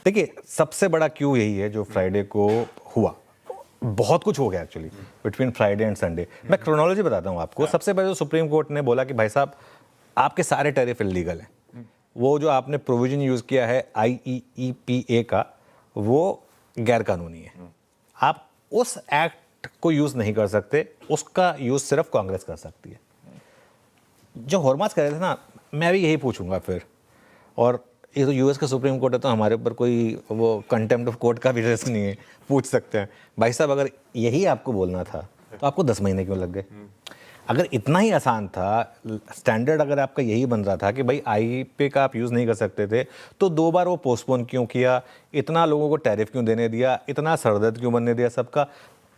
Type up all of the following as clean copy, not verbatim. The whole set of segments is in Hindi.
देखिए सबसे बड़ा क्यू यही है जो फ्राइडे को हुआ। बहुत कुछ हो गया actually between Friday and Sunday. मैं क्रोनोलॉजी बताता हूँ आपको। सबसे पहले तो सुप्रीम कोर्ट ने बोला कि भाई साहब आपके सारे टैरिफ इलीगल हैं। वो जो आपने प्रोविजन यूज़ किया है IEEPA का, वो गैर कानूनी है। आप उस एक्ट को यूज़ नहीं कर सकते, उसका यूज़ सिर्फ कांग्रेस कर सकती है। जो हॉर्मास कर रहे थे ना, मैं भी यही पूछूंगा फिर। और ये तो यूएस का सुप्रीम कोर्ट है, तो हमारे ऊपर कोई वो कंटेम्प्ट ऑफ कोर्ट का भी रिस्क नहीं है, पूछ सकते हैं। भाई साहब अगर यही आपको बोलना था तो आपको 10 महीने क्यों लग गए? अगर इतना ही आसान था, स्टैंडर्ड अगर आपका यही बन रहा था कि भाई IEEPA का आप यूज़ नहीं कर सकते थे, तो 2 बार वो पोस्टपोन क्यों किया? इतना लोगों को टैरिफ क्यों देने दिया? इतना सरदर्द क्यों बनने दिया सबका?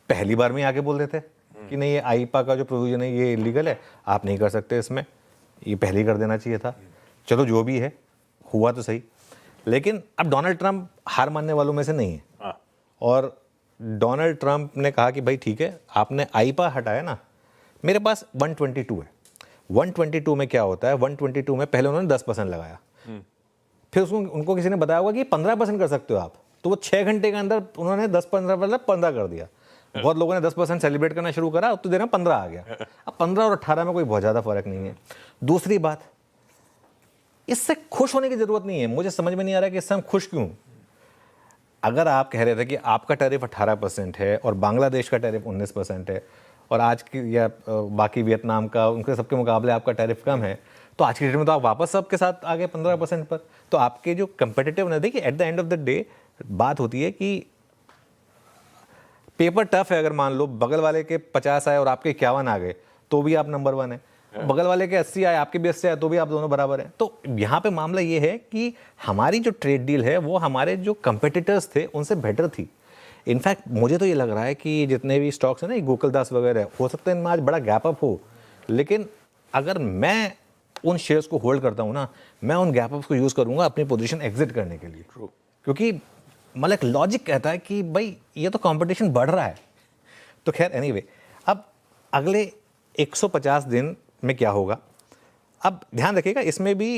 पहली बार में आके बोल देते कि नहीं, ये IEEPA का जो प्रोविजन है ये इलीगल है, आप नहीं कर सकते इसमें। ये पहले ही कर देना चाहिए था। चलो जो भी है, हुआ तो सही। लेकिन अब डोनाल्ड ट्रंप हार मानने वालों में से नहीं है। और डोनाल्ड ट्रंप ने कहा कि भाई ठीक है, आपने IEEPA हटाया ना, मेरे पास 122 है। 122 में क्या होता है? 122 में पहले उन्होंने 10% लगाया, फिर उसको उनको किसी ने बताया होगा कि 15% कर सकते हो आप, तो वो 6 घंटे के अंदर उन्होंने 10-15 कर दिया। बहुत लोगों ने 10% सेलिब्रेट करना शुरू करा, अब तो देर में 15 आ गया। अब 15 और 18 में कोई बहुत ज़्यादा फर्क नहीं है। दूसरी बात, इससे खुश होने की जरूरत नहीं है। मुझे समझ में नहीं आ रहा कि इससे हम खुश क्यों। अगर आप कह रहे थे कि आपका टैरिफ 18% है और बांग्लादेश का टैरिफ 19% है, और आज की या बाकी वियतनाम का, उनके सबके मुकाबले आपका टैरिफ कम है, तो आज की डेट में तो आप वापस सबके साथ आ गए 15% पर। तो आपके जो कंपेटिटिव ना, देखिए at the end of the day बात होती है कि पेपर टफ है। अगर मान लो बगल वाले के 50 आए और आपके 51 आ गए, तो भी आप नंबर 1 है। बगल वाले के 80 आए, आपके भी 80 आए, तो भी आप दोनों बराबर हैं। तो यहाँ पे मामला ये है कि हमारी जो ट्रेड डील है वो हमारे जो कंपेटिटर्स थे उनसे बेटर थी। इनफैक्ट मुझे तो ये लग रहा है कि जितने भी स्टॉक्स हैं ना, गोकुलदास वगैरह, हो सकता है इनमें आज बड़ा गैप अप हो, लेकिन अगर मैं उन शेयर्स को होल्ड करता हूँ ना, मैं उन गैप अप्स को यूज़ करूँगा अपनी पोजीशन एग्जिट करने के लिए। क्योंकि मतलब एक लॉजिक कहता है कि भाई ये तो कंपटीशन बढ़ रहा है। तो खैर एनीवे, अब अगले 150 दिन में क्या होगा, अब ध्यान रखिएगा। इसमें भी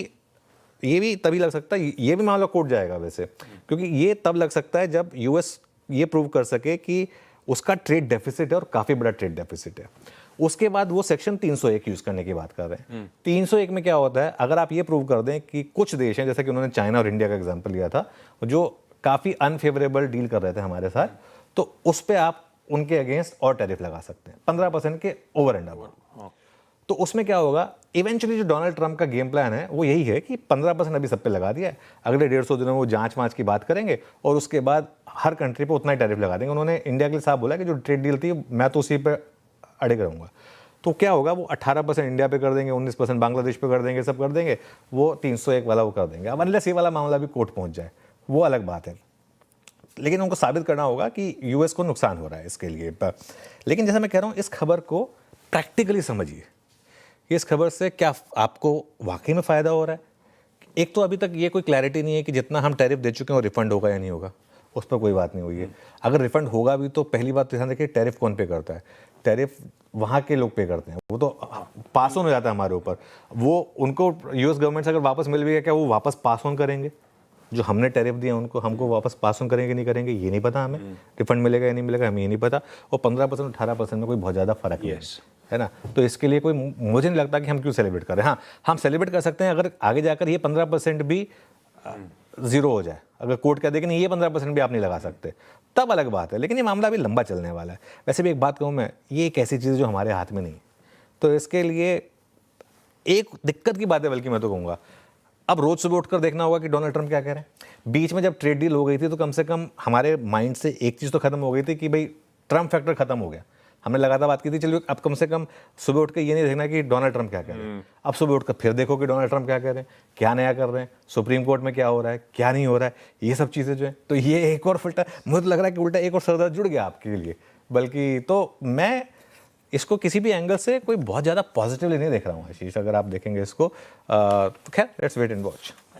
ये भी तभी लग सकता है, ये भी मामला कोर्ट जाएगा वैसे, क्योंकि ये तब लग सकता है जब यूएस ये प्रूव कर सके कि उसका ट्रेड डेफिसिट है और काफ़ी बड़ा ट्रेड डेफिसिट है। उसके बाद वो सेक्शन 301 यूज़ करने की बात कर रहे हैं। 301 में क्या होता है, अगर आप ये प्रूव कर दें कि कुछ देश हैं, जैसे कि उन्होंने चाइना और इंडिया का एग्जाम्पल लिया था, जो काफ़ी अनफेवरेबल डील कर रहे थे हमारे साथ, तो उस पर आप उनके अगेंस्ट और टैरिफ लगा सकते हैं 15% के ओवर एंड अबव। तो उसमें क्या होगा, इवेंचुअली जो डोनाल्ड ट्रंप का गेम प्लान है वो यही है कि 15% अभी सब पे लगा दिया है, अगले 150 दिनों में वो जांच वाँच की बात करेंगे और उसके बाद हर कंट्री पे उतना ही टैरिफ लगा देंगे। उन्होंने इंडिया के लिए साफ बोला कि जो ट्रेड डील थी मैं तो उसी पे अड़े रहूँगा। तो क्या होगा, वो 18% इंडिया पे कर देंगे, 19% बांग्लादेश पे कर देंगे, सब कर देंगे, वो 301 वाला वो कर देंगे। अब अनलेस ये वाला मामला भी कोर्ट पहुँच जाए, वो अलग बात है। लेकिन उनको साबित करना होगा कि यूएस को नुकसान हो रहा है इसके लिए। लेकिन जैसा मैं कह रहा हूँ, इस खबर को प्रैक्टिकली समझिए। इस खबर से क्या आपको वाकई में फ़ायदा हो रहा है? एक तो अभी तक ये कोई क्लैरिटी नहीं है कि जितना हम टैरिफ दे चुके हैं वो रिफंड होगा या नहीं होगा, उस पर कोई बात नहीं हुई है। अगर रिफंड होगा भी तो पहली बात तो ध्यान रखिए, टैरिफ कौन पे करता है? टैरिफ वहाँ के लोग पे करते हैं, वो तो पास ऑन हो जाता है हमारे ऊपर। वो उनको यूएस गवर्नमेंट से अगर वापस मिल भी गया, क्या वो वापस पास ऑन करेंगे? जो हमने टैरिफ दिया उनको, हमको वापस पास ऑन करेंगे नहीं करेंगे ये नहीं पता हमें। रिफंड मिलेगा या नहीं मिलेगा हमें ये नहीं पता। और 15% 18% में कोई बहुत ज़्यादा फर्क नहीं है ना। तो इसके लिए कोई, मुझे नहीं लगता कि हम क्यों सेलिब्रेट करें। हाँ, हम सेलिब्रेट कर सकते हैं अगर आगे जाकर ये 15% भी ज़ीरो हो जाए। अगर कोर्ट कह दे कि नहीं ये 15% भी आप नहीं लगा सकते, तब अलग बात है। लेकिन ये मामला अभी लंबा चलने वाला है। वैसे भी एक बात कहूँ मैं, ये एक ऐसी चीज़ है जो हमारे हाथ में नहीं, तो इसके लिए एक दिक्कत की बात है, बल्कि मैं तो कहूँगा अब रोज सुबह उठकर देखना होगा कि डोनाल्ड ट्रंप क्या कह रहे हैं। बीच में जब ट्रेड डील हो गई थी तो कम से कम हमारे माइंड से एक चीज़ तो खत्म हो गई थी कि भाई ट्रंप फैक्टर खत्म हो गया। हमने लगातार बात की थी, चलिए अब कम से कम सुबह उठ के ये नहीं देखना कि डोनाल्ड ट्रंप क्या कह रहे हैं। अब सुबह उठकर फिर देखो कि डोनाल्ड ट्रंप क्या कह रहे हैं, क्या नया कर रहे हैं, सुप्रीम कोर्ट में क्या हो रहा है, क्या नहीं हो रहा है, ये सब चीज़ें जो है। तो ये एक और फिल्टर, मुझे तो लग रहा है कि उल्टा एक और सरदर्द जुड़ गया आपके लिए। बल्कि तो मैं इसको किसी भी एंगल से कोई बहुत ज़्यादा पॉजिटिवली नहीं देख रहा हूँ आशीष, अगर आप देखेंगे इसको। तो खैर, लेट्स वेट एंड वॉच।